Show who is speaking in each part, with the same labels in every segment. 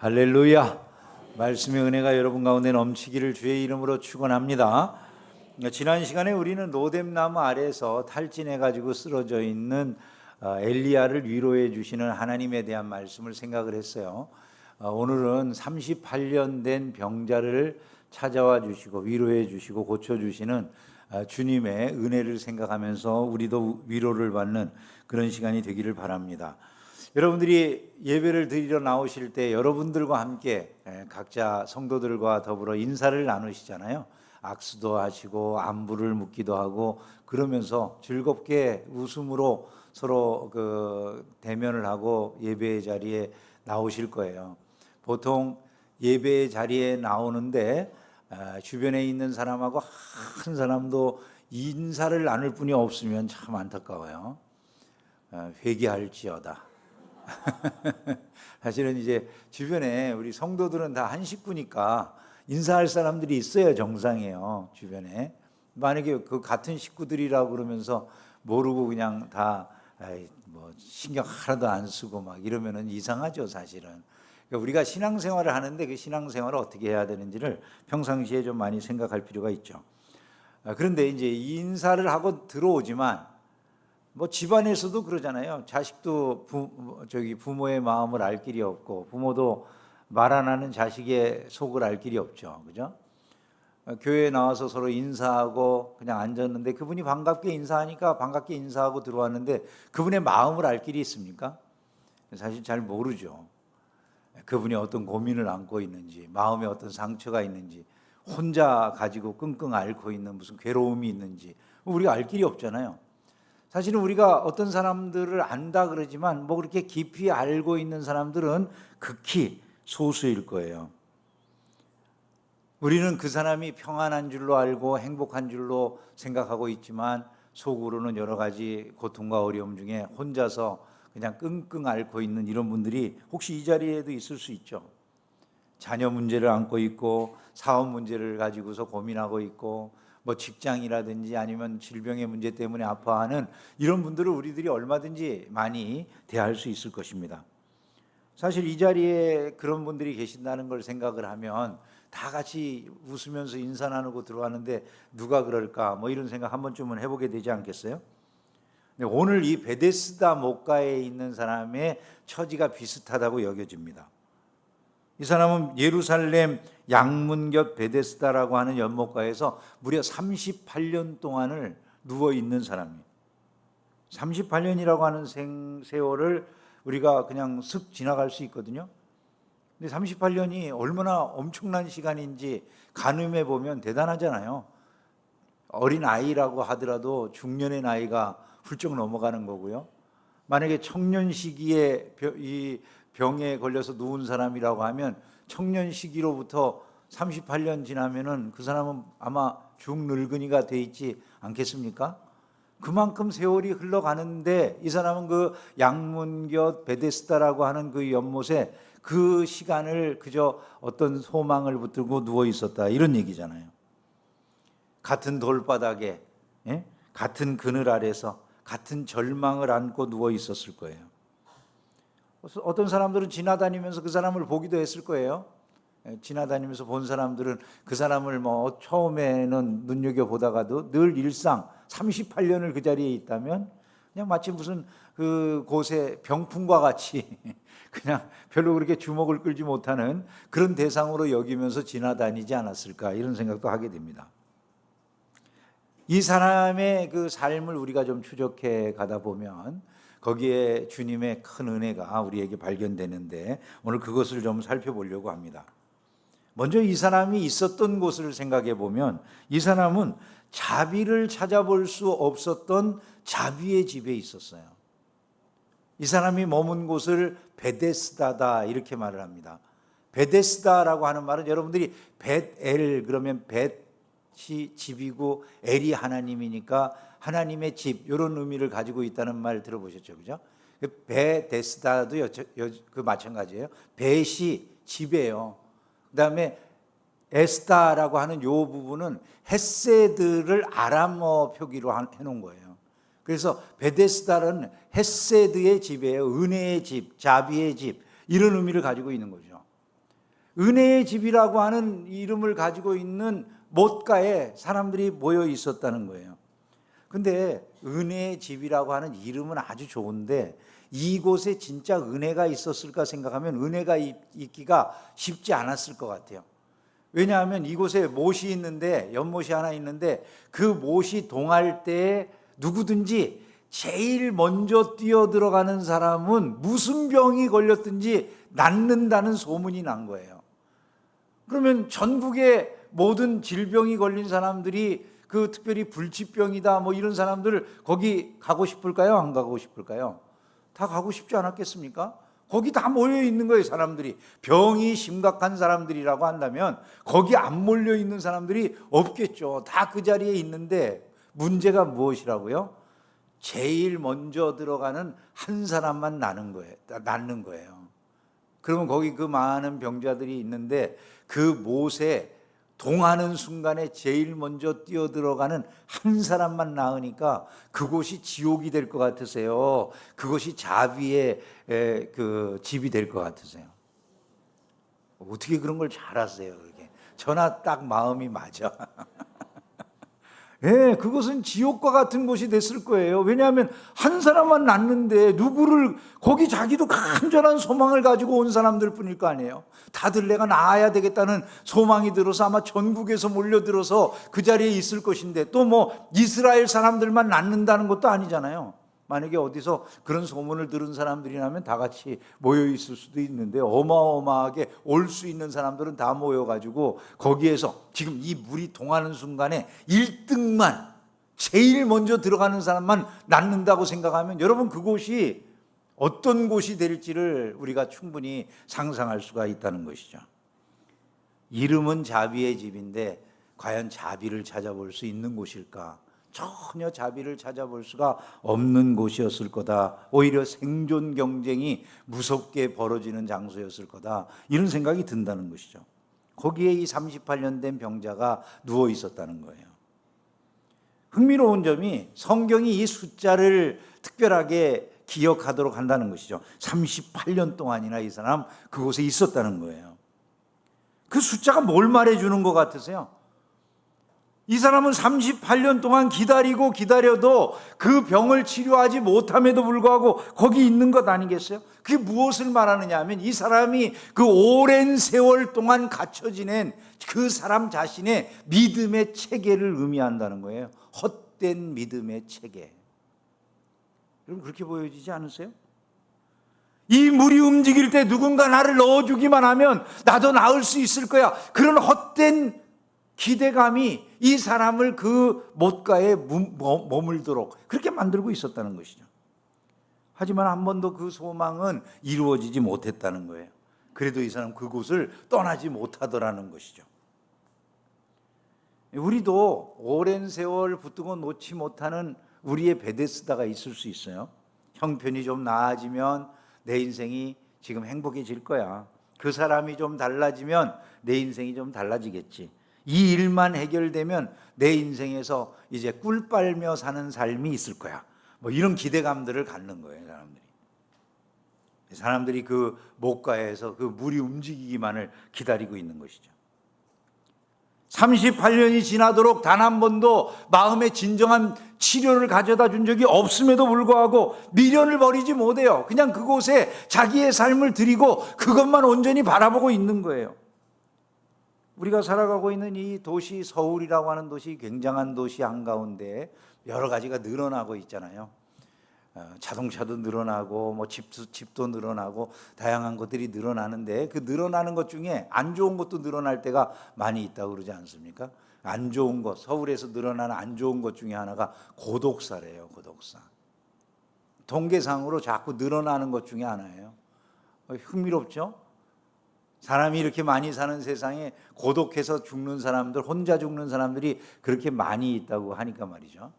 Speaker 1: 할렐루야. 말씀의 은혜가 여러분 가운데 넘치기를 주의 이름으로 축원합니다. 지난 시간에 우리는 로뎀나무 아래에서 탈진해 가지고 쓰러져 있는 엘리야를 위로해 주시는 하나님에 대한 말씀을 생각을 했어요. 오늘은 38년 된 병자를 찾아와 주시고 위로해 주시고 고쳐 주시는 주님의 은혜를 생각하면서 우리도 위로를 받는 그런 시간이 되기를 바랍니다. 여러분들이 예배를 드리러 나오실 때 여러분들과 함께 각자 성도들과 더불어 인사를 나누시잖아요. 악수도 하시고 안부를 묻기도 하고 그러면서 즐겁게 웃음으로 서로 대면을 하고 예배의 자리에 나오실 거예요. 보통 예배의 자리에 나오는데 주변에 있는 사람하고 한 사람도 인사를 나눌 분이 없으면 참 안타까워요. 회개할지어다. 사실은 이제 주변에 우리 성도들은 다 한 식구니까 인사할 사람들이 있어야 정상이에요. 주변에 만약에 그 같은 식구들이라고 그러면서 모르고 그냥 다 뭐 신경 하나도 안 쓰고 막 이러면은 이상하죠, 사실은. 그러니까 우리가 신앙생활을 하는데 그 신앙생활을 어떻게 해야 되는지를 평상시에 좀 많이 생각할 필요가 있죠. 그런데 이제 인사를 하고 들어오지만 뭐 집안에서도 그러잖아요. 자식도 부모의 마음을 알 길이 없고 부모도 말 안 하는 자식의 속을 알 길이 없죠. 그죠? 교회에 나와서 서로 인사하고 그냥 앉았는데 그분이 반갑게 인사하니까 반갑게 인사하고 들어왔는데 그분의 마음을 알 길이 있습니까? 사실 잘 모르죠. 그분이 어떤 고민을 안고 있는지, 마음에 어떤 상처가 있는지, 혼자 가지고 끙끙 앓고 있는 무슨 괴로움이 있는지 우리가 알 길이 없잖아요. 사실은 우리가 어떤 사람들을 안다 그러지만 뭐 그렇게 깊이 알고 있는 사람들은 극히 소수일 거예요. 우리는 그 사람이 평안한 줄로 알고 행복한 줄로 생각하고 있지만 속으로는 여러 가지 고통과 어려움 중에 혼자서 그냥 끙끙 앓고 있는 이런 분들이 혹시 이 자리에도 있을 수 있죠. 자녀 문제를 안고 있고 사업 문제를 가지고서 고민하고 있고 뭐 직장이라든지 아니면 질병의 문제 때문에 아파하는 이런 분들을 우리들이 얼마든지 많이 대할 수 있을 것입니다. 사실 이 자리에 그런 분들이 계신다는 걸 생각을 하면 다 같이 웃으면서 인사 나누고 들어왔는데 누가 그럴까 뭐 이런 생각 한 번쯤은 해보게 되지 않겠어요? 오늘 이 베데스다 목가에 있는 사람의 처지가 비슷하다고 여겨집니다. 이 사람은 예루살렘 양문곁 베데스다라고 하는 연못가에서 무려 38년 동안을 누워 있는 사람이에요. 38년이라고 하는 세월을 우리가 그냥 슥 지나갈 수 있거든요. 근데 38년이 얼마나 엄청난 시간인지 가늠해 보면 대단하잖아요. 어린 아이라고 하더라도 중년의 나이가 훌쩍 넘어가는 거고요. 만약에 청년 시기에 이 병에 걸려서 누운 사람이라고 하면 청년 시기로부터 38년 지나면은 그 사람은 아마 중늙은이가 돼 있지 않겠습니까? 그만큼 세월이 흘러가는데 이 사람은 그 양문곁 베데스다라고 하는 그 연못에 그 시간을 그저 어떤 소망을 붙들고 누워 있었다 이런 얘기잖아요. 같은 돌바닥에 같은 그늘 아래서 같은 절망을 안고 누워 있었을 거예요. 어떤 사람들은 지나다니면서 그 사람을 보기도 했을 거예요. 지나다니면서 본 사람들은 그 사람을 뭐 처음에는 눈여겨보다가도 늘 일상 38년을 그 자리에 있다면 그냥 마치 무슨 그 곳에 병풍과 같이 그냥 별로 그렇게 주목을 끌지 못하는 그런 대상으로 여기면서 지나다니지 않았을까 이런 생각도 하게 됩니다. 이 사람의 그 삶을 우리가 좀 추적해 가다 보면 거기에 주님의 큰 은혜가 우리에게 발견되는데 오늘 그것을 좀 살펴보려고 합니다. 먼저 이 사람이 있었던 곳을 생각해 보면 이 사람은 자비를 찾아볼 수 없었던 자비의 집에 있었어요. 이 사람이 머문 곳을 베데스다다 이렇게 말을 합니다. 베데스다라고 하는 말은 여러분들이 벳엘 그러면 벳이 집이고 엘이 하나님이니까 하나님의 집 이런 의미를 가지고 있다는 말 들어보셨죠, 그죠? 베데스다도 그 마찬가지예요. 벳이 집이에요. 그다음에 에스다라고 하는 요 부분은 헤세드를 아람어 표기로 해놓은 거예요. 그래서 베데스다는 헤세드의 집이에요. 은혜의 집, 자비의 집 이런 의미를 가지고 있는 거죠. 은혜의 집이라고 하는 이름을 가지고 있는 못가에 사람들이 모여 있었다는 거예요. 근데 은혜의 집이라고 하는 이름은 아주 좋은데 이곳에 진짜 은혜가 있었을까 생각하면 은혜가 있기가 쉽지 않았을 것 같아요. 왜냐하면 이곳에 못이 있는데, 연못이 하나 있는데 그 못이 동할 때 누구든지 제일 먼저 뛰어들어가는 사람은 무슨 병이 걸렸든지 낫는다는 소문이 난 거예요. 그러면 전국의 모든 질병이 걸린 사람들이, 그 특별히 불치병이다 뭐 이런 사람들 거기 가고 싶을까요? 안 가고 싶을까요? 다 가고 싶지 않았겠습니까? 거기 다 모여 있는 거예요, 사람들이. 병이 심각한 사람들이라고 한다면 거기 안 몰려 있는 사람들이 없겠죠. 다 그 자리에 있는데 문제가 무엇이라고요? 제일 먼저 들어가는 한 사람만 낫는 거예요. 그러면 거기 그 많은 병자들이 있는데 그 못에 동하는 순간에 제일 먼저 뛰어들어가는 한 사람만 나으니까 그곳이 지옥이 될 것 같으세요? 그것이 자비의 그 집이 될 것 같으세요? 어떻게 그런 걸 잘 아세요? 그렇게 저나 딱 마음이 맞아. 예, 그것은 지옥과 같은 곳이 됐을 거예요. 왜냐하면 한 사람만 낳는데 누구를, 거기 자기도 간절한 소망을 가지고 온 사람들 뿐일 거 아니에요. 다들 내가 낳아야 되겠다는 소망이 들어서 아마 전국에서 몰려들어서 그 자리에 있을 것인데, 또 뭐 이스라엘 사람들만 낳는다는 것도 아니잖아요. 만약에 어디서 그런 소문을 들은 사람들이라면 다 같이 모여 있을 수도 있는데, 어마어마하게 올 수 있는 사람들은 다 모여가지고 거기에서 지금 이 물이 동하는 순간에 1등만, 제일 먼저 들어가는 사람만 낳는다고 생각하면 여러분 그곳이 어떤 곳이 될지를 우리가 충분히 상상할 수가 있다는 것이죠. 이름은 자비의 집인데 과연 자비를 찾아볼 수 있는 곳일까? 전혀 자비를 찾아볼 수가 없는 곳이었을 거다. 오히려 생존 경쟁이 무섭게 벌어지는 장소였을 거다. 이런 생각이 든다는 것이죠. 거기에 이 38년 된 병자가 누워 있었다는 거예요. 흥미로운 점이 성경이 이 숫자를 특별하게 기억하도록 한다는 것이죠. 38년 동안이나 이 사람 그곳에 있었다는 거예요. 그 숫자가 뭘 말해주는 것 같으세요? 이 사람은 38년 동안 기다리고 기다려도 그 병을 치료하지 못함에도 불구하고 거기 있는 것 아니겠어요? 그게 무엇을 말하느냐 하면 이 사람이 그 오랜 세월 동안 갇혀 지낸 그 사람 자신의 믿음의 체계를 의미한다는 거예요. 헛된 믿음의 체계. 여러분 그렇게 보여지지 않으세요? 이 물이 움직일 때 누군가 나를 넣어주기만 하면 나도 나을 수 있을 거야. 그런 헛된 기대감이 이 사람을 그 못가에 머물도록 그렇게 만들고 있었다는 것이죠. 하지만 한 번도 그 소망은 이루어지지 못했다는 거예요. 그래도 이 사람 그곳을 떠나지 못하더라는 것이죠. 우리도 오랜 세월 붙들고 놓지 못하는 우리의 베데스다가 있을 수 있어요. 형편이 좀 나아지면 내 인생이 지금 행복해질 거야. 그 사람이 좀 달라지면 내 인생이 좀 달라지겠지. 이 일만 해결되면 내 인생에서 이제 꿀 빨며 사는 삶이 있을 거야. 뭐 이런 기대감들을 갖는 거예요, 사람들이. 사람들이 그 목가에서 그 물이 움직이기만을 기다리고 있는 것이죠. 38년이 지나도록 단 한 번도 마음의 진정한 치료를 가져다 준 적이 없음에도 불구하고 미련을 버리지 못해요. 그냥 그곳에 자기의 삶을 드리고 그것만 온전히 바라보고 있는 거예요. 우리가 살아가고 있는 이 도시, 서울이라고 하는 도시, 굉장한 도시 한가운데 여러 가지가 늘어나고 있잖아요. 자동차도 늘어나고 뭐 집도 늘어나고 다양한 것들이 늘어나는데 그 늘어나는 것 중에 안 좋은 것도 늘어날 때가 많이 있다고 그러지 않습니까? 안 좋은 것, 서울에서 늘어나는 안 좋은 것 중에 하나가 고독사래요. 고독사. 통계상으로 자꾸 늘어나는 것 중에 하나예요. 흥미롭죠? 사람이 이렇게 많이 사는 세상에 고독해서 죽는 사람들, 혼자 죽는 사람들이 그렇게 많이 있다고 하니까 말이죠.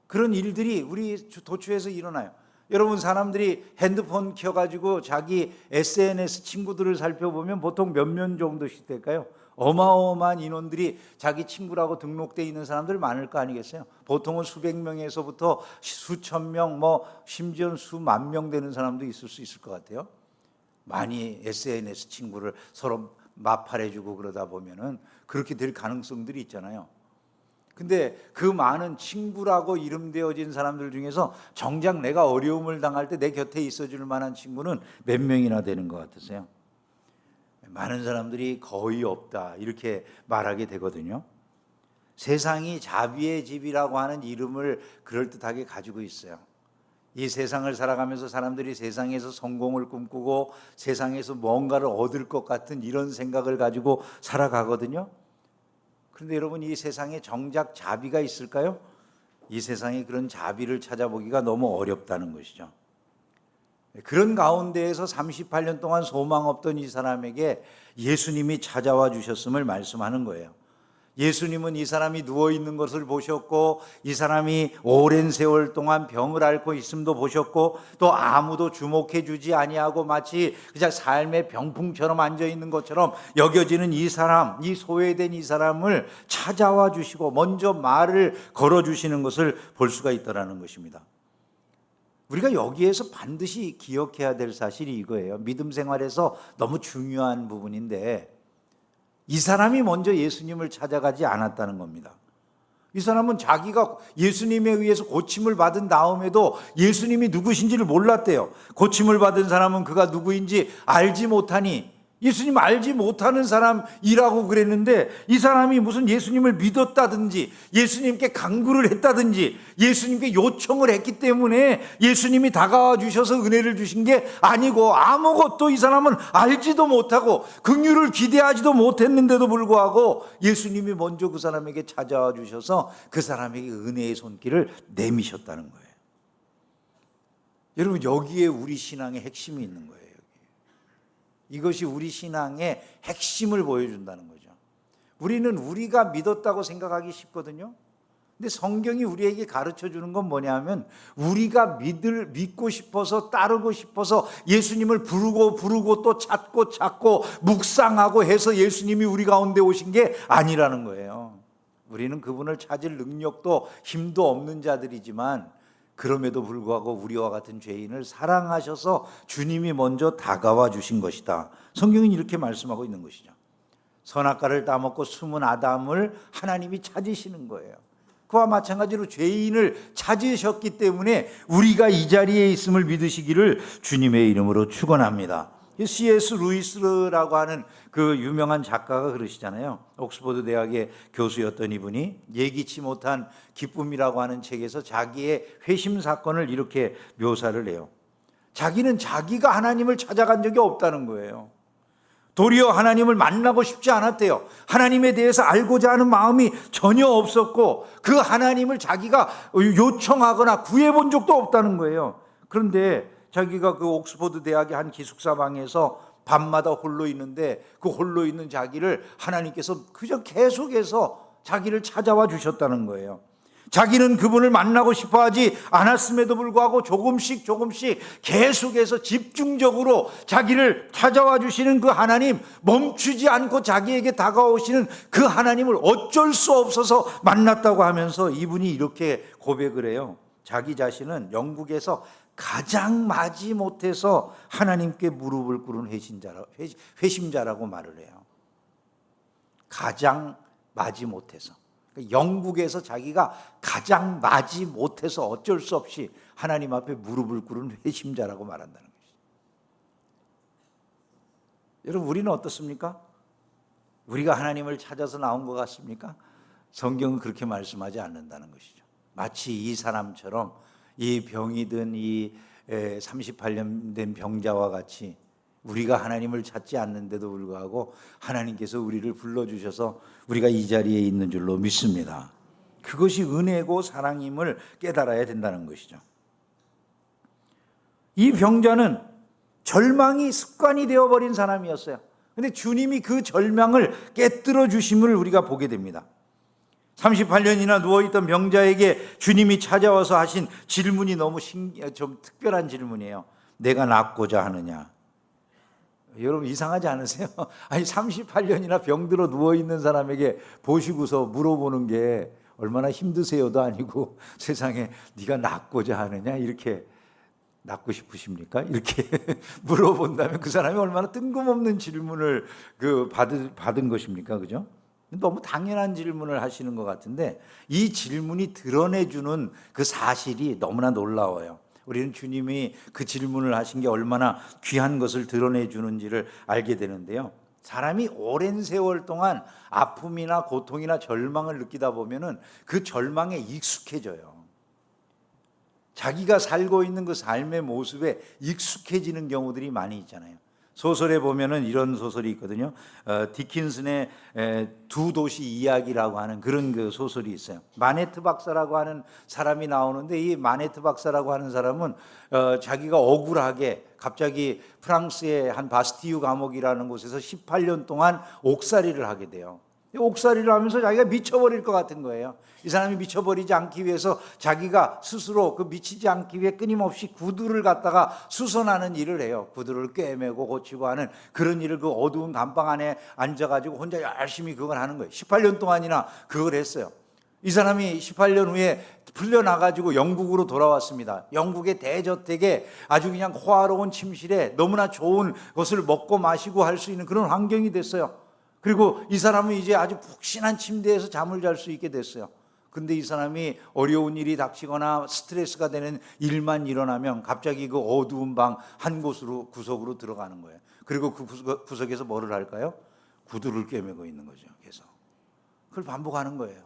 Speaker 1: 그런 일들이 우리 도처에서 일어나요. 여러분, 사람들이 핸드폰 켜가지고 자기 SNS 친구들을 살펴보면 보통 몇 명 정도씩 될까요? 어마어마한 인원들이 자기 친구라고 등록되어 있는 사람들 많을 거 아니겠어요? 보통은 수백 명에서부터 수천 명, 뭐 심지어는 수만 명 되는 사람도 있을 수 있을 것 같아요. 많이 SNS 친구를 서로 마팔해주고 그러다 보면은 그렇게 될 가능성들이 있잖아요. 근데 그 많은 친구라고 이름되어진 사람들 중에서 정작 내가 어려움을 당할 때 내 곁에 있어줄 만한 친구는 몇 명이나 되는 것 같으세요? 많은 사람들이 거의 없다 이렇게 말하게 되거든요. 세상이 자비의 집이라고 하는 이름을 그럴듯하게 가지고 있어요. 이 세상을 살아가면서 사람들이 세상에서 성공을 꿈꾸고 세상에서 뭔가를 얻을 것 같은 이런 생각을 가지고 살아가거든요. 그런데 여러분, 이 세상에 정작 자비가 있을까요? 이 세상에 그런 자비를 찾아보기가 너무 어렵다는 것이죠. 그런 가운데에서 38년 동안 소망 없던 이 사람에게 예수님이 찾아와 주셨음을 말씀하는 거예요. 예수님은 이 사람이 누워있는 것을 보셨고, 이 사람이 오랜 세월 동안 병을 앓고 있음도 보셨고, 또 아무도 주목해 주지 아니하고 마치 그냥 삶의 병풍처럼 앉아있는 것처럼 여겨지는 이 사람, 이 소외된 이 사람을 찾아와 주시고 먼저 말을 걸어주시는 것을 볼 수가 있다는 것입니다. 우리가 여기에서 반드시 기억해야 될 사실이 이거예요. 믿음 생활에서 너무 중요한 부분인데, 이 사람이 먼저 예수님을 찾아가지 않았다는 겁니다. 이 사람은 자기가 예수님에 의해서 고침을 받은 다음에도 예수님이 누구신지를 몰랐대요. 고침을 받은 사람은 그가 누구인지 알지 못하니, 예수님 알지 못하는 사람이라고 그랬는데, 이 사람이 무슨 예수님을 믿었다든지 예수님께 간구를 했다든지 예수님께 요청을 했기 때문에 예수님이 다가와 주셔서 은혜를 주신 게 아니고, 아무것도 이 사람은 알지도 못하고 긍휼을 기대하지도 못했는데도 불구하고 예수님이 먼저 그 사람에게 찾아와 주셔서 그 사람에게 은혜의 손길을 내미셨다는 거예요. 여러분, 여기에 우리 신앙의 핵심이 있는 거예요. 이것이 우리 신앙의 핵심을 보여준다는 거죠. 우리는 우리가 믿었다고 생각하기 쉽거든요. 근데 성경이 우리에게 가르쳐 주는 건 뭐냐면, 우리가 믿고 싶어서 따르고 싶어서 예수님을 부르고 또 찾고 묵상하고 해서 예수님이 우리 가운데 오신 게 아니라는 거예요. 우리는 그분을 찾을 능력도 힘도 없는 자들이지만, 그럼에도 불구하고 우리와 같은 죄인을 사랑하셔서 주님이 먼저 다가와 주신 것이다. 성경은 이렇게 말씀하고 있는 것이죠. 선악과를 따먹고 숨은 아담을 하나님이 찾으시는 거예요. 그와 마찬가지로 죄인을 찾으셨기 때문에 우리가 이 자리에 있음을 믿으시기를 주님의 이름으로 축원합니다. C.S. 루이스라고 하는 그 유명한 작가가 그러시잖아요. 옥스퍼드 대학의 교수였던 이분이 예기치 못한 기쁨이라고 하는 책에서 자기의 회심 사건을 이렇게 묘사를 해요. 자기는 자기가 하나님을 찾아간 적이 없다는 거예요. 도리어 하나님을 만나고 싶지 않았대요. 하나님에 대해서 알고자 하는 마음이 전혀 없었고, 그 하나님을 자기가 요청하거나 구해본 적도 없다는 거예요. 그런데 자기가 그 옥스퍼드 대학의 한 기숙사 방에서 밤마다 홀로 있는데, 그 홀로 있는 자기를 하나님께서 그저 계속해서 자기를 찾아와 주셨다는 거예요. 자기는 그분을 만나고 싶어 하지 않았음에도 불구하고 조금씩 계속해서 집중적으로 자기를 찾아와 주시는 그 하나님, 멈추지 않고 자기에게 다가오시는 그 하나님을 어쩔 수 없어서 만났다고 하면서 이분이 이렇게 고백을 해요. 자기 자신은 영국에서 가장 마지못해서 하나님께 무릎을 꿇은 회심자라고 말을 해요. 가장 마지못해서. 영국에서 자기가 가장 마지못해서 어쩔 수 없이 하나님 앞에 무릎을 꿇은 회심자라고 말한다는 것이죠. 여러분, 우리는 어떻습니까? 우리가 하나님을 찾아서 나온 것 같습니까? 성경은 그렇게 말씀하지 않는다는 것이죠. 마치 이 사람처럼 이 병이 든 이 38년 된 병자와 같이 우리가 하나님을 찾지 않는데도 불구하고 하나님께서 우리를 불러주셔서 우리가 이 자리에 있는 줄로 믿습니다. 그것이 은혜고 사랑임을 깨달아야 된다는 것이죠. 이 병자는 절망이 습관이 되어버린 사람이었어요. 그런데 주님이 그 절망을 깨뜨려 주심을 우리가 보게 됩니다. 38년이나 누워있던 병자에게 주님이 찾아와서 하신 질문이 너무 좀 특별한 질문이에요. 내가 낫고자 하느냐? 여러분, 이상하지 않으세요? 아니, 38년이나 병들어 누워있는 사람에게 보시고서 물어보는 게 얼마나 힘드세요도 아니고 세상에 네가 낫고자 하느냐? 이렇게 낳고 싶으십니까? 이렇게 물어본다면 그 사람이 얼마나 뜬금없는 질문을 받은 것입니까? 그죠? 너무 당연한 질문을 하시는 것 같은데 이 질문이 드러내주는 그 사실이 너무나 놀라워요. 우리는 주님이 그 질문을 하신 게 얼마나 귀한 것을 드러내주는지를 알게 되는데요. 사람이 오랜 세월 동안 아픔이나 고통이나 절망을 느끼다 보면은 그 절망에 익숙해져요. 자기가 살고 있는 그 삶의 모습에 익숙해지는 경우들이 많이 있잖아요. 소설에 보면은 이런 소설이 있거든요. 디킨슨의 두 도시 이야기라고 하는 그런 그 소설이 있어요. 마네트 박사라고 하는 사람이 나오는데 이 마네트 박사라고 하는 사람은 자기가 억울하게 갑자기 프랑스의 한 바스티유 감옥이라는 곳에서 18년 동안 옥살이를 하게 돼요. 옥살이를 하면서 자기가 미쳐버릴 것 같은 거예요. 이 사람이 미쳐버리지 않기 위해서 자기가 스스로 그 미치지 않기 위해 끊임없이 구두를 갖다가 수선하는 일을 해요. 구두를 꿰매고 고치고 하는 그런 일을 그 어두운 감방 안에 앉아가지고 혼자 열심히 그걸 하는 거예요. 18년 동안이나 그걸 했어요. 이 사람이 18년 후에 풀려나가지고 영국으로 돌아왔습니다. 영국의 대저택에 아주 그냥 호화로운 침실에 너무나 좋은 것을 먹고 마시고 할 수 있는 그런 환경이 됐어요. 그리고 이 사람은 이제 아주 푹신한 침대에서 잠을 잘 수 있게 됐어요. 근데 이 사람이 어려운 일이 닥치거나 스트레스가 되는 일만 일어나면 갑자기 그 어두운 방 한 곳으로 구석으로 들어가는 거예요. 그리고 그 구석에서 뭐를 할까요? 구두를 꿰매고 있는 거죠. 계속 그걸 반복하는 거예요.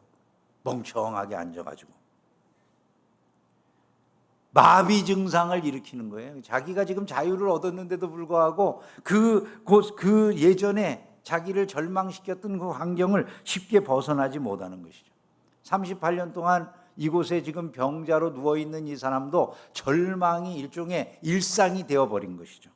Speaker 1: 멍청하게 앉아가지고 마비 증상을 일으키는 거예요. 자기가 지금 자유를 얻었는데도 불구하고 그 예전에 자기를 절망시켰던 그 환경을 쉽게 벗어나지 못하는 것이죠. 38년 동안 이곳에 지금 병자로 누워있는 이 사람도 절망이 일종의 일상이 되어버린 것이죠.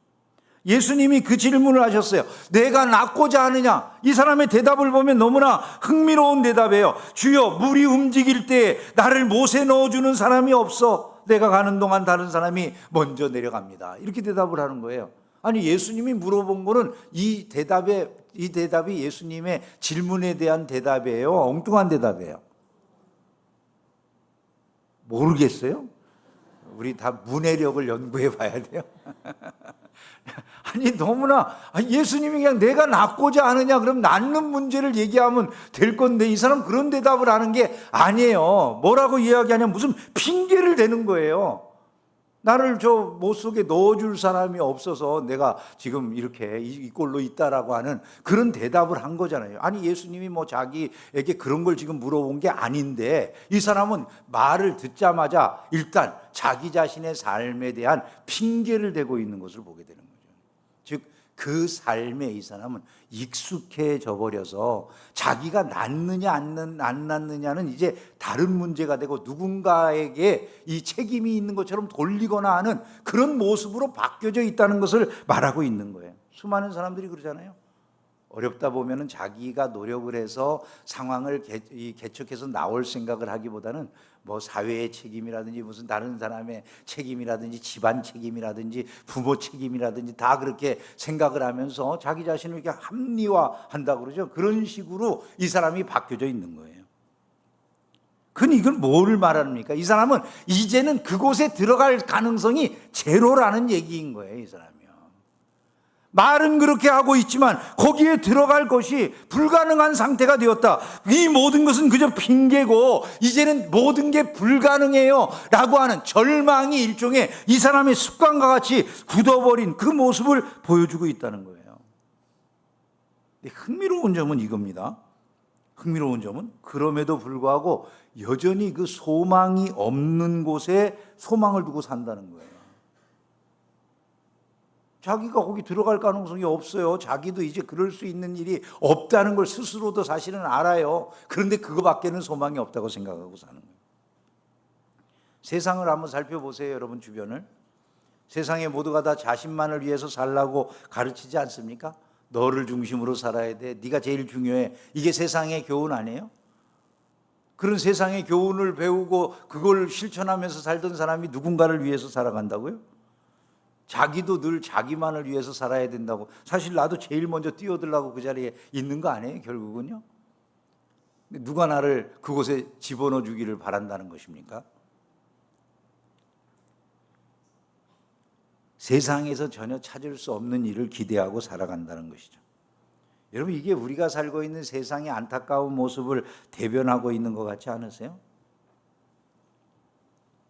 Speaker 1: 예수님이 그 질문을 하셨어요. 내가 낫고자 하느냐? 이 사람의 대답을 보면 너무나 흥미로운 대답이에요. 주여, 물이 움직일 때 나를 못에 넣어주는 사람이 없어. 내가 가는 동안 다른 사람이 먼저 내려갑니다. 이렇게 대답을 하는 거예요. 아니, 예수님이 물어본 거는 이 대답이 예수님의 질문에 대한 대답이에요? 엉뚱한 대답이에요? 모르겠어요? 우리 다 문해력을 연구해 봐야 돼요. 아니, 너무나 예수님이 그냥 내가 낫고자 하느냐 그럼 낫는 문제를 얘기하면 될 건데 이 사람 그런 대답을 하는 게 아니에요. 뭐라고 이야기하냐면 무슨 핑계를 대는 거예요. 나를 저 못 속에 넣어줄 사람이 없어서 내가 지금 이렇게 이 꼴로 있다라고 하는 그런 대답을 한 거잖아요. 아니, 예수님이 뭐 자기에게 그런 걸 지금 물어본 게 아닌데 이 사람은 말을 듣자마자 일단 자기 자신의 삶에 대한 핑계를 대고 있는 것을 보게 되는 거죠. 즉 그 삶에 이 사람은 익숙해져 버려서 자기가 낫느냐 안 낫느냐는 이제 다른 문제가 되고 누군가에게 이 책임이 있는 것처럼 돌리거나 하는 그런 모습으로 바뀌어져 있다는 것을 말하고 있는 거예요. 수많은 사람들이 그러잖아요. 어렵다 보면은 자기가 노력을 해서 상황을 개척해서 나올 생각을 하기보다는 뭐 사회의 책임이라든지 무슨 다른 사람의 책임이라든지 집안 책임이라든지 부모 책임이라든지 다 그렇게 생각을 하면서 자기 자신을 이렇게 합리화한다고 그러죠. 그런 식으로 이 사람이 바뀌어져 있는 거예요. 그건 이걸 뭐를 말합니까? 이 사람은 이제는 그곳에 들어갈 가능성이 제로라는 얘기인 거예요. 이 사람이요. 말은 그렇게 하고 있지만 거기에 들어갈 것이 불가능한 상태가 되었다. 이 모든 것은 그저 핑계고 이제는 모든 게 불가능해요 라고 하는 절망이 일종의 이 사람의 습관과 같이 굳어버린 그 모습을 보여주고 있다는 거예요. 흥미로운 점은 이겁니다. 흥미로운 점은 그럼에도 불구하고 여전히 그 소망이 없는 곳에 소망을 두고 산다는 거예요. 자기가 거기 들어갈 가능성이 없어요. 자기도 이제 그럴 수 있는 일이 없다는 걸 스스로도 사실은 알아요. 그런데 그거밖에는 소망이 없다고 생각하고 사는 거예요. 세상을 한번 살펴보세요. 여러분 주변을. 세상에 모두가 다 자신만을 위해서 살라고 가르치지 않습니까? 너를 중심으로 살아야 돼. 네가 제일 중요해. 이게 세상의 교훈 아니에요? 그런 세상의 교훈을 배우고 그걸 실천하면서 살던 사람이 누군가를 위해서 살아간다고요? 자기도 늘 자기만을 위해서 살아야 된다고. 사실 나도 제일 먼저 뛰어들라고 그 자리에 있는 거 아니에요, 결국은요? 누가 나를 그곳에 집어넣어 주기를 바란다는 것입니까? 세상에서 전혀 찾을 수 없는 일을 기대하고 살아간다는 것이죠. 여러분, 이게 우리가 살고 있는 세상의 안타까운 모습을 대변하고 있는 것 같지 않으세요?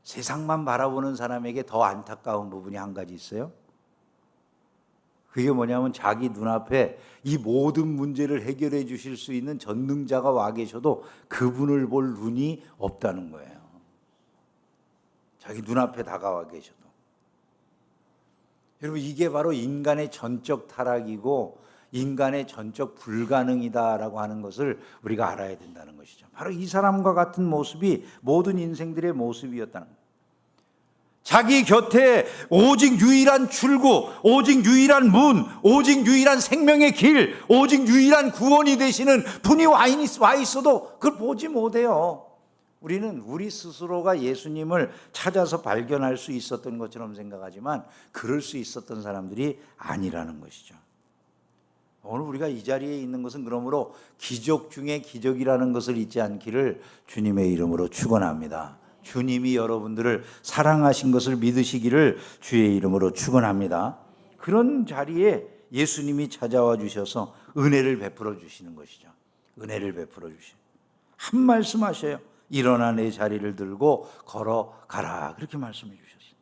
Speaker 1: 세상만 바라보는 사람에게 더 안타까운 부분이 한 가지 있어요. 그게 뭐냐면 자기 눈앞에 이 모든 문제를 해결해 주실 수 있는 전능자가 와 계셔도 그분을 볼 눈이 없다는 거예요. 자기 눈앞에 다가와 계셔도. 여러분, 이게 바로 인간의 전적 타락이고 인간의 전적 불가능이다라고 하는 것을 우리가 알아야 된다는 것이죠. 바로 이 사람과 같은 모습이 모든 인생들의 모습이었다는 거예요. 자기 곁에 오직 유일한 출구, 오직 유일한 문, 오직 유일한 생명의 길, 오직 유일한 구원이 되시는 분이 와 있어도 그걸 보지 못해요. 우리는 우리 스스로가 예수님을 찾아서 발견할 수 있었던 것처럼 생각하지만 그럴 수 있었던 사람들이 아니라는 것이죠. 오늘 우리가 이 자리에 있는 것은 그러므로 기적 중에 기적이라는 것을 잊지 않기를 주님의 이름으로 축원합니다. 주님이 여러분들을 사랑하신 것을 믿으시기를 주의 이름으로 축원합니다. 그런 자리에 예수님이 찾아와 주셔서 은혜를 베풀어 주시는 것이죠. 은혜를 베풀어 주시는. 한 말씀 하셔요. 일어나 내 자리를 들고 걸어가라. 그렇게 말씀해 주셨어요.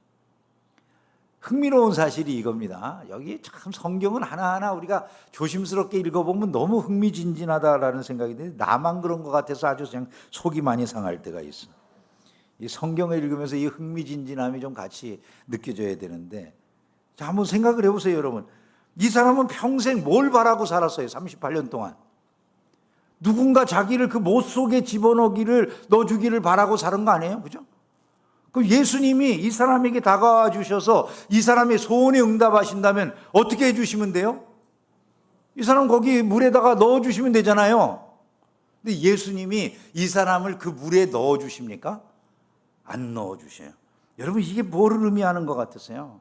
Speaker 1: 흥미로운 사실이 이겁니다. 여기 참 성경은 하나하나 우리가 조심스럽게 읽어보면 너무 흥미진진하다라는 생각이 드는데 나만 그런 것 같아서 아주 그냥 속이 많이 상할 때가 있어. 이 성경을 읽으면서 이 흥미진진함이 좀 같이 느껴져야 되는데, 자, 한번 생각을 해보세요, 여러분. 이 사람은 평생 뭘 바라고 살았어요? 38년 동안. 누군가 자기를 그 못 속에 넣어주기를 바라고 사는 거 아니에요? 그죠? 그럼 예수님이 이 사람에게 다가와 주셔서 이 사람의 소원에 응답하신다면 어떻게 해주시면 돼요? 이 사람 거기 물에다가 넣어주시면 되잖아요. 근데 예수님이 이 사람을 그 물에 넣어주십니까? 안 넣어주셔요. 여러분, 이게 뭐를 의미하는 것 같으세요?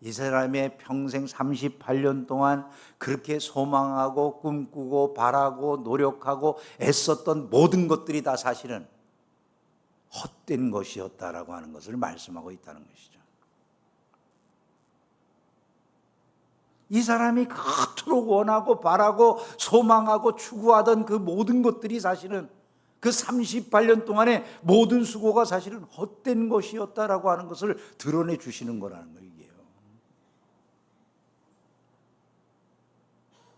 Speaker 1: 이 사람의 평생 38년 동안 그렇게 소망하고 꿈꾸고 바라고 노력하고 애썼던 모든 것들이 다 사실은 헛된 것이었다라고 하는 것을 말씀하고 있다는 것이죠. 이 사람이 그토록 원하고 바라고 소망하고 추구하던 그 모든 것들이 사실은 그 38년 동안의 모든 수고가 사실은 헛된 것이었다라고 하는 것을 드러내 주시는 거라는 거예요.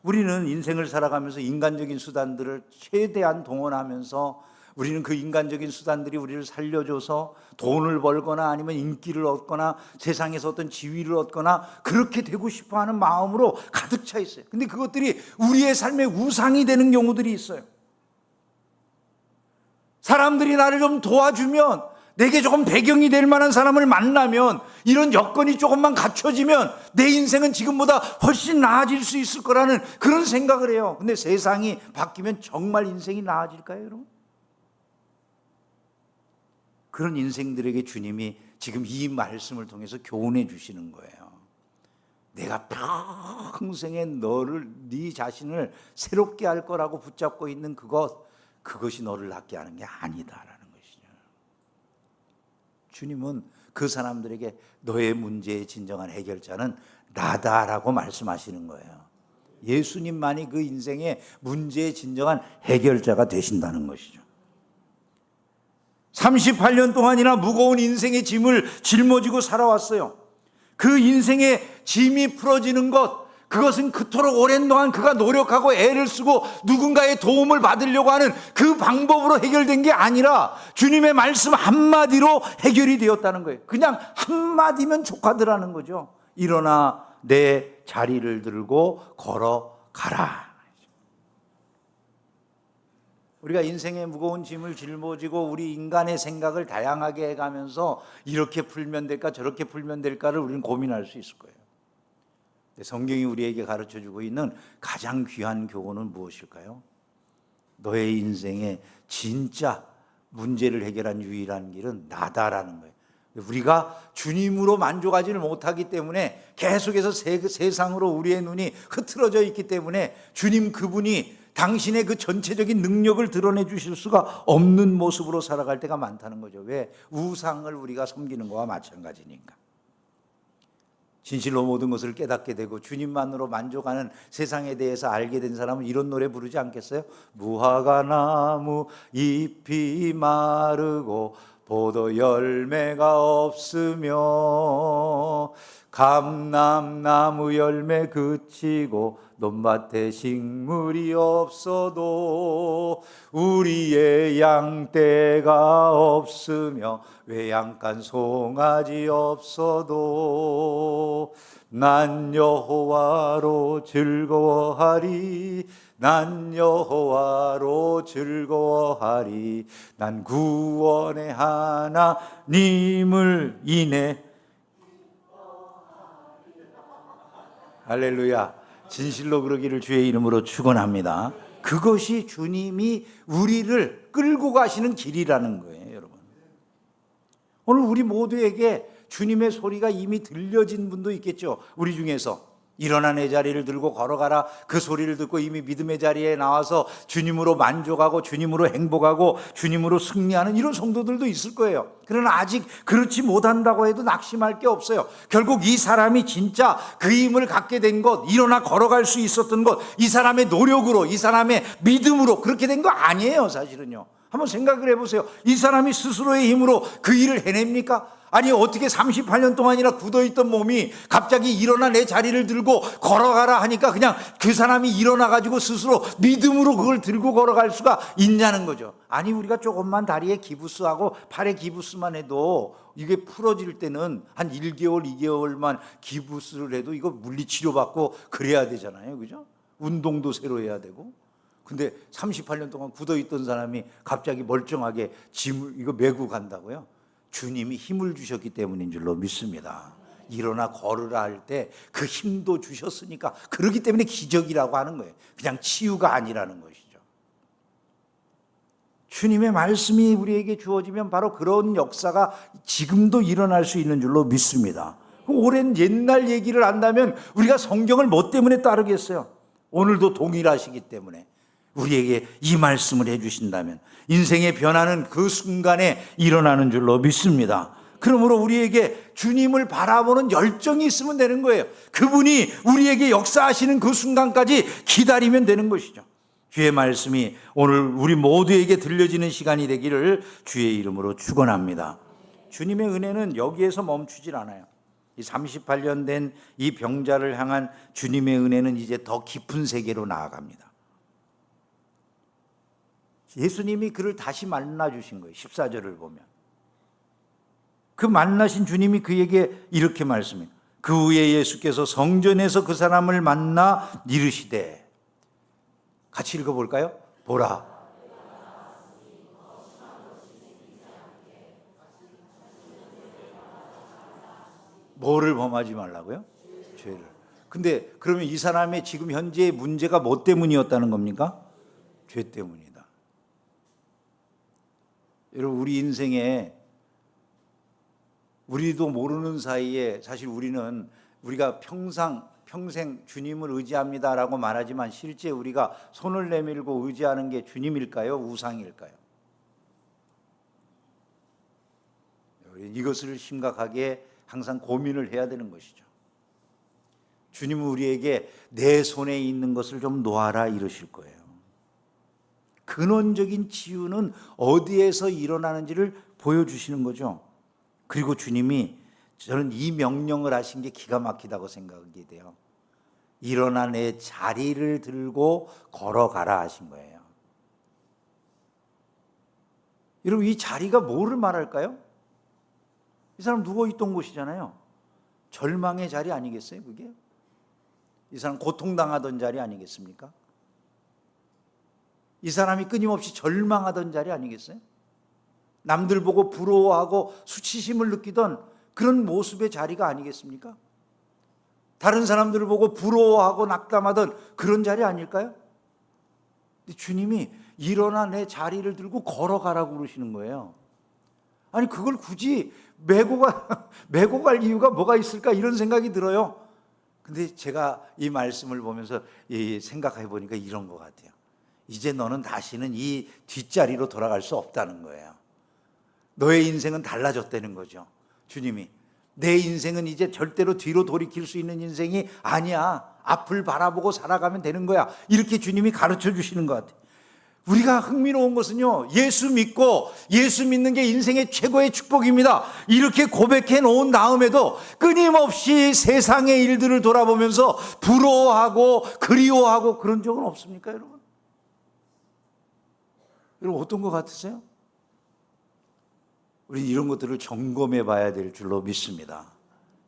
Speaker 1: 우리는 인생을 살아가면서 인간적인 수단들을 최대한 동원하면서 우리는 그 인간적인 수단들이 우리를 살려줘서 돈을 벌거나 아니면 인기를 얻거나 세상에서 어떤 지위를 얻거나 그렇게 되고 싶어하는 마음으로 가득 차 있어요. 근데 그것들이 우리의 삶의 우상이 되는 경우들이 있어요. 사람들이 나를 좀 도와주면, 내게 조금 배경이 될 만한 사람을 만나면, 이런 여건이 조금만 갖춰지면 내 인생은 지금보다 훨씬 나아질 수 있을 거라는 그런 생각을 해요. 근데 세상이 바뀌면 정말 인생이 나아질까요, 여러분? 그런 인생들에게 주님이 지금 이 말씀을 통해서 교훈해 주시는 거예요. 내가 평생에 네 자신을 새롭게 할 거라고 붙잡고 있는 그것이 너를 낫게 하는 게 아니다라는 것이죠. 주님은 그 사람들에게 너의 문제의 진정한 해결자는 나다라고 말씀하시는 거예요. 예수님만이 그 인생의 문제의 진정한 해결자가 되신다는 것이죠. 38년 동안이나 무거운 인생의 짐을 짊어지고 살아왔어요. 그 인생의 짐이 풀어지는 그것은 그토록 오랜 동안 그가 노력하고 애를 쓰고 누군가의 도움을 받으려고 하는 그 방법으로 해결된 게 아니라 주님의 말씀 한마디로 해결이 되었다는 거예요. 그냥 한마디면 족하더라는 거죠. 일어나 내 자리를 들고 걸어가라. 우리가 인생의 무거운 짐을 짊어지고 우리 인간의 생각을 다양하게 해가면서 이렇게 풀면 될까 저렇게 풀면 될까를 우리는 고민할 수 있을 거예요. 성경이 우리에게 가르쳐주고 있는 가장 귀한 교훈은 무엇일까요? 너의 인생의 진짜 문제를 해결한 유일한 길은 나다라는 거예요. 우리가 주님으로 만족하지를 못하기 때문에 계속해서 세상으로 우리의 눈이 흐트러져 있기 때문에 주님 그분이 당신의 그 전체적인 능력을 드러내 주실 수가 없는 모습으로 살아갈 때가 많다는 거죠. 왜? 우상을 우리가 섬기는 거와 마찬가지니까. 진실로 모든 것을 깨닫게 되고 주님만으로 만족하는 세상에 대해서 알게 된 사람은 이런 노래 부르지 않겠어요? 무화과 나무 잎이 마르고 포도 열매가 없으며 감람나무 열매 그치고 논밭에 식물이 없어도 우리의 양떼가 없으며 외양간 송아지 없어도 난 여호와로 즐거워하리 난 여호와로 즐거워하리 난 구원의 하나님을 인해 할렐루야. 진실로 그러기를 주의 이름으로 축원합니다. 그것이 주님이 우리를 끌고 가시는 길이라는 거예요, 여러분. 오늘 우리 모두에게 주님의 소리가 이미 들려진 분도 있겠죠. 우리 중에서 일어나 내 자리를 들고 걸어가라 그 소리를 듣고 이미 믿음의 자리에 나와서 주님으로 만족하고 주님으로 행복하고 주님으로 승리하는 이런 성도들도 있을 거예요. 그러나 아직 그렇지 못한다고 해도 낙심할 게 없어요. 결국 이 사람이 진짜 그 힘을 갖게 된 것, 일어나 걸어갈 수 있었던 것, 이 사람의 노력으로, 이 사람의 믿음으로 그렇게 된 거 아니에요, 사실은요. 한번 생각을 해보세요. 이 사람이 스스로의 힘으로 그 일을 해냅니까? 아니 어떻게 38년 동안이나 굳어있던 몸이 갑자기 일어나 내 자리를 들고 걸어가라 하니까 그냥 그 사람이 일어나가지고 스스로 믿음으로 그걸 들고 걸어갈 수가 있냐는 거죠. 아니 우리가 조금만 다리에 기부스하고 팔에 기부스만 해도 이게 풀어질 때는 한 1개월 2개월만 기부스를 해도 이거 물리치료 받고 그래야 되잖아요, 그죠? 운동도 새로 해야 되고. 근데 38년 동안 굳어있던 사람이 갑자기 멀쩡하게 짐을 이거 메고 간다고요? 주님이 힘을 주셨기 때문인 줄로 믿습니다. 일어나 걸으라 할 때 그 힘도 주셨으니까 그렇기 때문에 기적이라고 하는 거예요. 그냥 치유가 아니라는 것이죠. 주님의 말씀이 우리에게 주어지면 바로 그런 역사가 지금도 일어날 수 있는 줄로 믿습니다. 오랜 옛날 얘기를 안다면 우리가 성경을 뭐 때문에 따르겠어요? 오늘도 동일하시기 때문에 우리에게 이 말씀을 해주신다면 인생의 변화는 그 순간에 일어나는 줄로 믿습니다. 그러므로 우리에게 주님을 바라보는 열정이 있으면 되는 거예요. 그분이 우리에게 역사하시는 그 순간까지 기다리면 되는 것이죠. 주의 말씀이 오늘 우리 모두에게 들려지는 시간이 되기를 주의 이름으로 축원합니다. 주님의 은혜는 여기에서 멈추질 않아요. 이 38년 된 이 병자를 향한 주님의 은혜는 이제 더 깊은 세계로 나아갑니다. 예수님이 그를 다시 만나주신 거예요. 14절을 보면 그 만나신 주님이 그에게 이렇게 말씀해요. 그 후에 예수께서 성전에서 그 사람을 만나 이르시되, 같이 읽어볼까요? 보라, 뭐를 범하지 말라고요? 죄를. 근데 그러면 이 사람의 지금 현재의 문제가 뭐 때문이었다는 겁니까? 죄 때문이다. 여러분, 우리 인생에 우리도 모르는 사이에 사실 우리가 평생 주님을 의지합니다라고 말하지만 실제 우리가 손을 내밀고 의지하는 게 주님일까요? 우상일까요? 이것을 심각하게 항상 고민을 해야 되는 것이죠. 주님은 우리에게 내 손에 있는 것을 좀 놓아라 이러실 거예요. 근원적인 치유는 어디에서 일어나는지를 보여주시는 거죠. 그리고 주님이 저는 이 명령을 하신 게 기가 막히다고 생각이 돼요. 일어나 내 자리를 들고 걸어가라 하신 거예요. 여러분, 이 자리가 뭐를 말할까요? 이 사람 누워있던 곳이잖아요. 절망의 자리 아니겠어요, 그게? 이 사람 고통당하던 자리 아니겠습니까? 이 사람이 끊임없이 절망하던 자리 아니겠어요? 남들 보고 부러워하고 수치심을 느끼던 그런 모습의 자리가 아니겠습니까? 다른 사람들을 보고 부러워하고 낙담하던 그런 자리 아닐까요? 주님이 일어나 내 자리를 들고 걸어가라고 그러시는 거예요. 아니 그걸 굳이 메고 갈 이유가 뭐가 있을까 이런 생각이 들어요. 근데 제가 이 말씀을 보면서 생각해 보니까 이런 것 같아요. 이제 너는 다시는 이 뒷자리로 돌아갈 수 없다는 거예요. 너의 인생은 달라졌다는 거죠. 주님이 내 인생은 이제 절대로 뒤로 돌이킬 수 있는 인생이 아니야. 앞을 바라보고 살아가면 되는 거야. 이렇게 주님이 가르쳐 주시는 것 같아요. 우리가 흥미로운 것은요, 예수 믿고 예수 믿는 게 인생의 최고의 축복입니다. 이렇게 고백해 놓은 다음에도 끊임없이 세상의 일들을 돌아보면서 부러워하고 그리워하고 그런 적은 없습니까, 여러분? 여러분 어떤 것 같으세요? 우리 이런 것들을 점검해 봐야 될 줄로 믿습니다.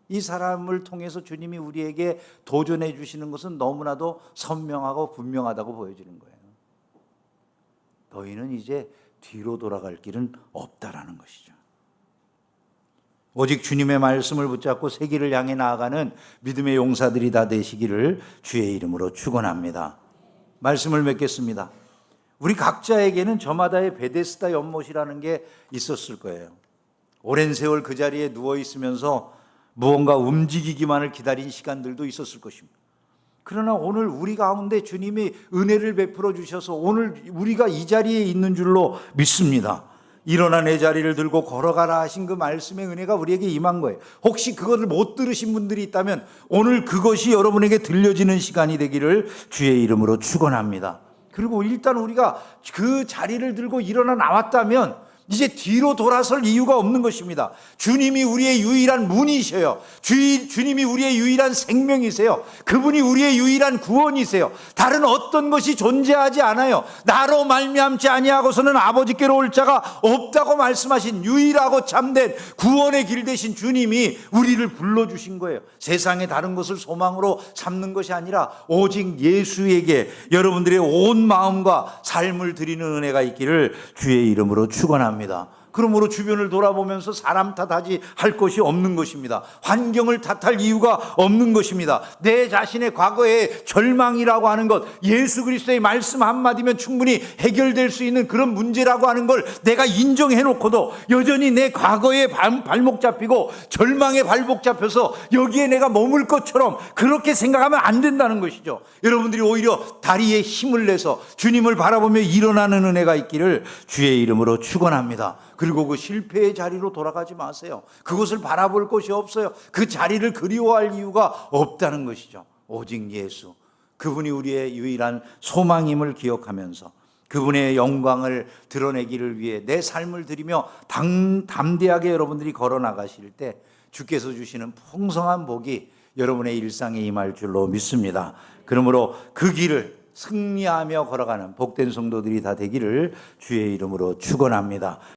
Speaker 1: 이 사람을 통해서 주님이 우리에게 도전해 주시는 것은 너무나도 선명하고 분명하다고 보여지는 거예요. 너희는 이제 뒤로 돌아갈 길은 없다라는 것이죠. 오직 주님의 말씀을 붙잡고 새 길을 향해 나아가는 믿음의 용사들이 다 되시기를 주의 이름으로 축원합니다. 말씀을 맺겠습니다. 우리 각자에게는 저마다의 베데스다 연못이라는 게 있었을 거예요. 오랜 세월 그 자리에 누워 있으면서 무언가 움직이기만을 기다린 시간들도 있었을 것입니다. 그러나 오늘 우리 가운데 주님이 은혜를 베풀어 주셔서 오늘 우리가 이 자리에 있는 줄로 믿습니다. 일어나 내 자리를 들고 걸어가라 하신 그 말씀의 은혜가 우리에게 임한 거예요. 혹시 그것을 못 들으신 분들이 있다면 오늘 그것이 여러분에게 들려지는 시간이 되기를 주의 이름으로 축원합니다. 그리고 일단 우리가 그 자리를 들고 일어나 나왔다면 이제 뒤로 돌아설 이유가 없는 것입니다. 주님이 우리의 유일한 문이셔요. 주님이 우리의 유일한 생명이세요. 그분이 우리의 유일한 구원이세요. 다른 어떤 것이 존재하지 않아요. 나로 말미암지 아니하고서는 아버지께로 올 자가 없다고 말씀하신 유일하고 참된 구원의 길 되신 주님이 우리를 불러주신 거예요. 세상에 다른 것을 소망으로 삼는 것이 아니라 오직 예수에게 여러분들의 온 마음과 삶을 드리는 은혜가 있기를 주의 이름으로 축원합니다. 그러므로 주변을 돌아보면서 사람 탓하지 할 것이 없는 것입니다. 환경을 탓할 이유가 없는 것입니다. 내 자신의 과거의 절망이라고 하는 것, 예수 그리스도의 말씀 한마디면 충분히 해결될 수 있는 그런 문제라고 하는 걸 내가 인정해 놓고도 여전히 내 과거에 발목 잡히고 절망에 발목 잡혀서 여기에 내가 머물 것처럼 그렇게 생각하면 안 된다는 것이죠. 여러분들이 오히려 다리에 힘을 내서 주님을 바라보며 일어나는 은혜가 있기를 주의 이름으로 축원합니다. 그리고 그 실패의 자리로 돌아가지 마세요. 그것을 바라볼 것이 없어요. 그 자리를 그리워할 이유가 없다는 것이죠. 오직 예수, 그분이 우리의 유일한 소망임을 기억하면서 그분의 영광을 드러내기를 위해 내 삶을 드리며 담대하게 여러분들이 걸어나가실 때 주께서 주시는 풍성한 복이 여러분의 일상에 임할 줄로 믿습니다. 그러므로 그 길을 승리하며 걸어가는 복된 성도들이 다 되기를 주의 이름으로 축원합니다.